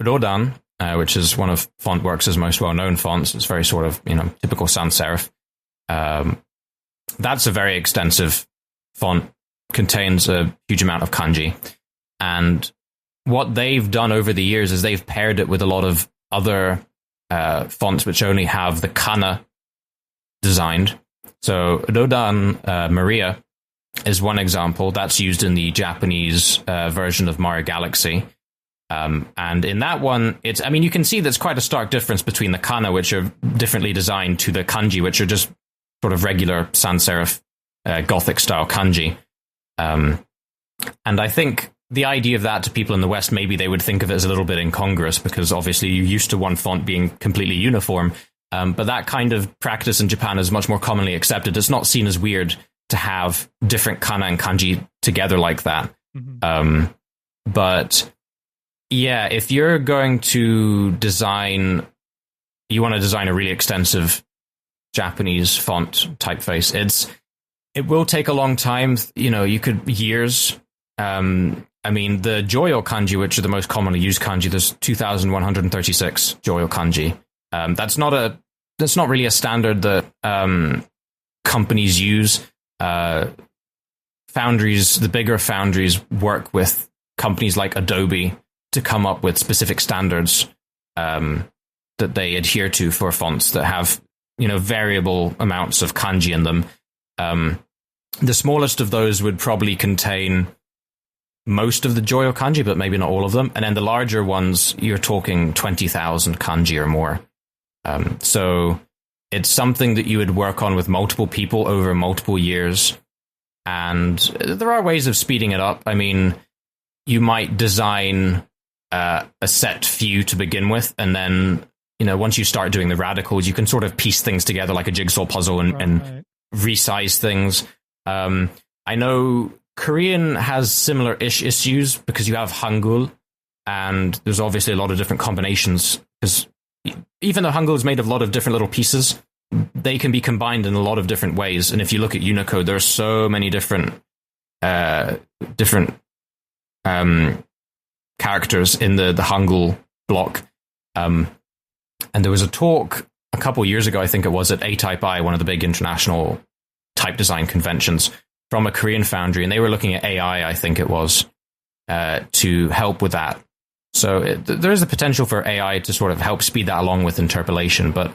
Speaker 3: Rodan, which is one of FontWorks' most well-known fonts, it's very sort of, typical sans serif. That's a very extensive font, contains a huge amount of kanji. And what they've done over the years is they've paired it with a lot of other fonts which only have the kana designed. So Rodan Maria is one example that's used in the Japanese version of Mario Galaxy. And in that one, you can see there's quite a stark difference between the kana, which are differently designed, to the kanji, which are just sort of regular sans serif Gothic style kanji. And I think the idea of that to people in the West, maybe they would think of it as a little bit incongruous, because obviously you're used to one font being completely uniform. But that kind of practice in Japan is much more commonly accepted. It's not seen as weird to have different kana and kanji together like that. Mm-hmm. But yeah, if you're going to you want to design a really extensive Japanese font typeface, it will take a long time. You could years. The Joyo kanji, which are the most commonly used kanji, there's 2,136 Joyo kanji. That's not really a standard that companies use. Foundries, the bigger foundries, work with companies like Adobe to come up with specific standards that they adhere to for fonts that have variable amounts of kanji in them. The smallest of those would probably contain most of the Joyo kanji, but maybe not all of them. And then the larger ones, you're talking 20,000 kanji or more. So it's something that you would work on with multiple people over multiple years. And there are ways of speeding it up. I mean, you might design a set few to begin with, and then, once you start doing the radicals, you can sort of piece things together like a jigsaw puzzle and resize things. I know Korean has similar-ish issues because you have Hangul, and there's obviously a lot of different combinations, because even though Hangul is made of a lot of different little pieces, they can be combined in a lot of different ways. And if you look at Unicode, there are so many different characters in the Hangul block. And there was a talk a couple years ago, I think it was, at A-Type I, one of the big international type design conventions, from a Korean foundry, and they were looking at AI, I think it was, to help with that. So there is a potential for AI to sort of help speed that along with interpolation, but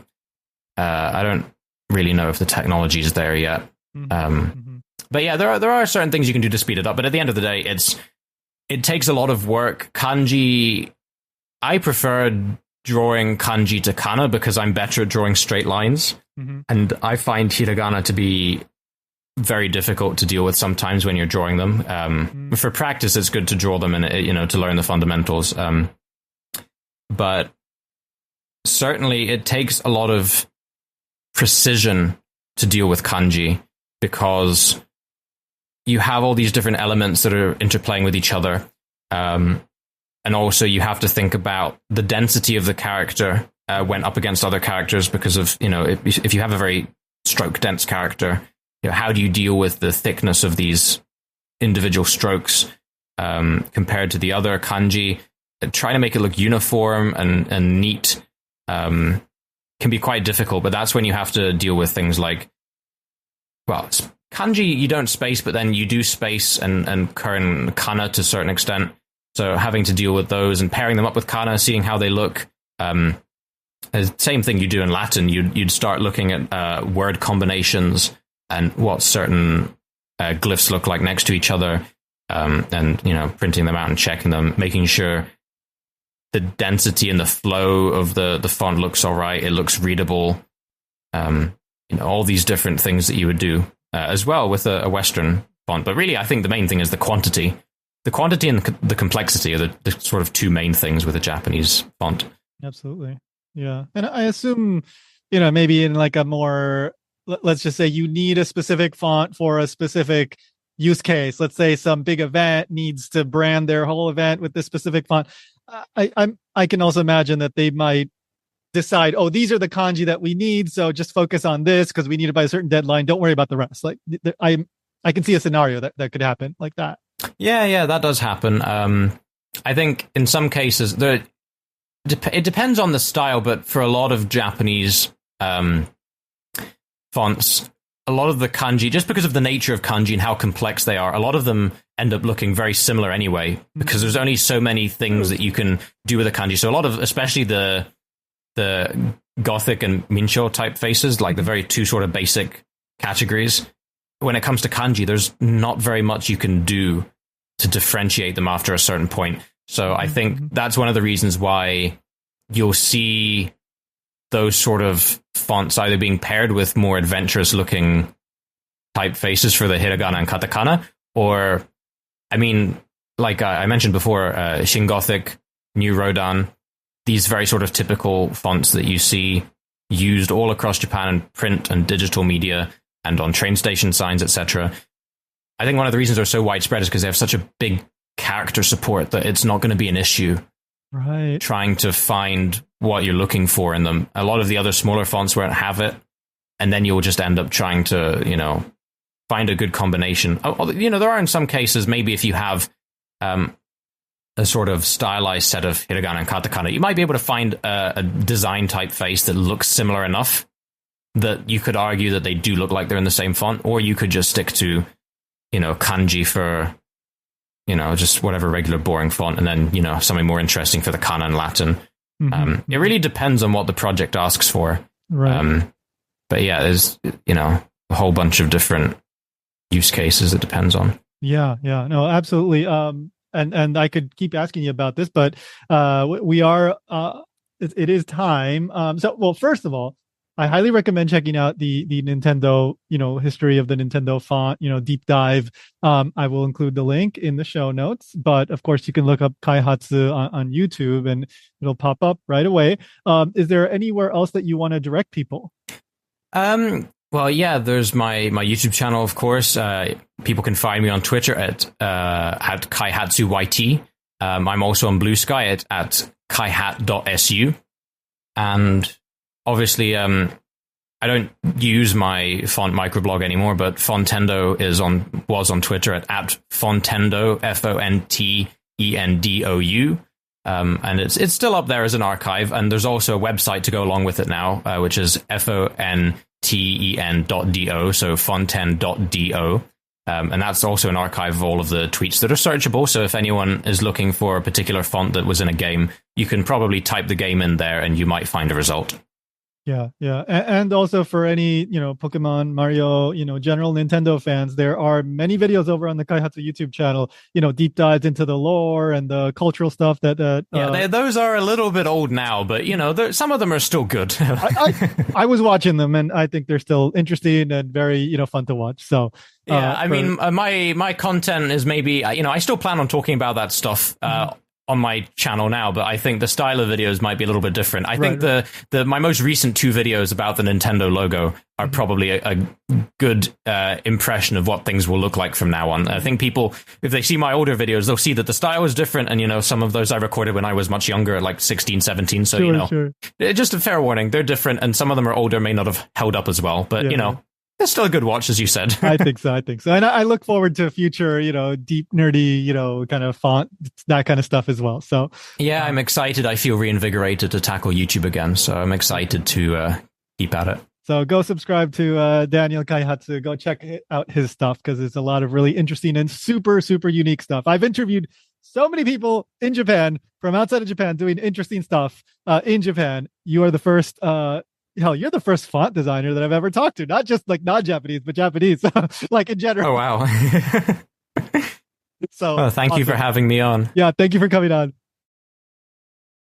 Speaker 3: I don't really know if the technology is there yet. But yeah, there are certain things you can do to speed it up, but at the end of the day, it takes a lot of work. Kanji, I prefer drawing kanji to kana because I'm better at drawing straight lines, and I find hiragana to be very difficult to deal with sometimes when you're drawing them. For practice, it's good to draw them and to learn the fundamentals. But certainly, it takes a lot of precision to deal with kanji because you have all these different elements that are interplaying with each other. And also you have to think about the density of the character when up against other characters because of, if you have a very stroke dense character, how do you deal with the thickness of these individual strokes compared to the other kanji? Trying to make it look uniform and neat can be quite difficult, but that's when you have to deal with things like, well, kanji you don't space, but then you do space and kana to a certain extent. So having to deal with those and pairing them up with kana, seeing how they look. Same thing you do in Latin. You'd start looking at word combinations and what certain glyphs look like next to each other, and printing them out and checking them, making sure the density and the flow of the font looks all right. It looks readable. All these different things that you would do as well with a Western font. But really, I think the main thing is the quantity. The quantity and the complexity are the sort of two main things with a Japanese font.
Speaker 1: Absolutely. Yeah. And I assume, maybe in like a more, let's just say you need a specific font for a specific use case. Let's say some big event needs to brand their whole event with this specific font. I can also imagine that they might decide, these are the kanji that we need. So just focus on this because we need it by a certain deadline. Don't worry about the rest. Like I can see a scenario that could happen like that.
Speaker 3: Yeah, that does happen. I think in some cases, it depends on the style, but for a lot of Japanese fonts, a lot of the kanji, just because of the nature of kanji and how complex they are, a lot of them end up looking very similar anyway, because there's only so many things that you can do with a kanji. So a lot of, especially the Gothic and Mincho typefaces, like the very two sort of basic categories, when it comes to kanji, there's not very much you can do to differentiate them after a certain point. So I think that's one of the reasons why you'll see those sort of fonts either being paired with more adventurous looking typefaces for the hiragana and katakana, or, like I mentioned before, Shin Gothic, New Rodan, these very sort of typical fonts that you see used all across Japan in print and digital media and on train station signs, etc. I think one of the reasons they're so widespread is because they have such a big character support that it's not going to be an issue trying to find what you're looking for in them. A lot of the other smaller fonts won't have it, and then you'll just end up trying to, find a good combination. There are in some cases, maybe if you have a sort of stylized set of hiragana and katakana, you might be able to find a design typeface that looks similar enough that you could argue that they do look like they're in the same font, or you could just stick to, kanji for, just whatever regular boring font, and then, something more interesting for the kana and Latin. It really depends on what the project asks for.
Speaker 1: Right.
Speaker 3: But yeah, there's, a whole bunch of different use cases it depends on.
Speaker 1: Yeah. No, absolutely. And I could keep asking you about this, but we are, it is time. Well, first of all, I highly recommend checking out the Nintendo, history of the Nintendo font, deep dive. I will include the link in the show notes, but of course you can look up Kaihatsu on YouTube and it'll pop up right away. Is there anywhere else that you want to direct people?
Speaker 3: Well, yeah, there's my YouTube channel, of course. People can find me on Twitter at KaihatsuYT. I'm also on Blue Sky at kaihat.su. And obviously, I don't use my font microblog anymore, but Fontendo was on Twitter at Fontendo, FONTENDOU. And it's still up there as an archive, and there's also a website to go along with it now, which is fonten.do, so fonten.do. And that's also an archive of all of the tweets that are searchable. So if anyone is looking for a particular font that was in a game, you can probably type the game in there and you might find a result.
Speaker 1: Yeah. And also for any, Pokemon, Mario, general Nintendo fans, there are many videos over on the Kaihatsu YouTube channel, deep dives into the lore and the cultural stuff that...
Speaker 3: those are a little bit old now, but, some of them are still good.
Speaker 1: I was watching them, and I think they're still interesting and very, fun to watch. So...
Speaker 3: my content is maybe, I still plan on talking about that stuff, on my channel now, but I think the style of videos might be a little bit different. I think my most recent 2 videos about the Nintendo logo are probably a good impression of what things will look like from now on. I think people, if they see my older videos, they'll see that the style is different, and some of those I recorded when I was much younger, like 16, 17, so
Speaker 1: sure.
Speaker 3: Just a fair warning, they're different, and some of them are older, may not have held up as well, but it's still a good watch, as you said.
Speaker 1: I think so. And I look forward to future, deep, nerdy, kind of font, that kind of stuff as well. So
Speaker 3: yeah, I'm excited. I feel reinvigorated to tackle YouTube again. So I'm excited to keep at it.
Speaker 1: So go subscribe to Daniel Kaihatsu. Go check out his stuff, because there's a lot of really interesting and super, super unique stuff. I've interviewed so many people in Japan, from outside of Japan, doing interesting stuff in Japan. You are the first... you're the first font designer that I've ever talked to, not just like non-Japanese, but Japanese, like in general.
Speaker 3: Oh, wow.
Speaker 1: So
Speaker 3: thank you for having me on.
Speaker 1: Yeah, thank you for coming on.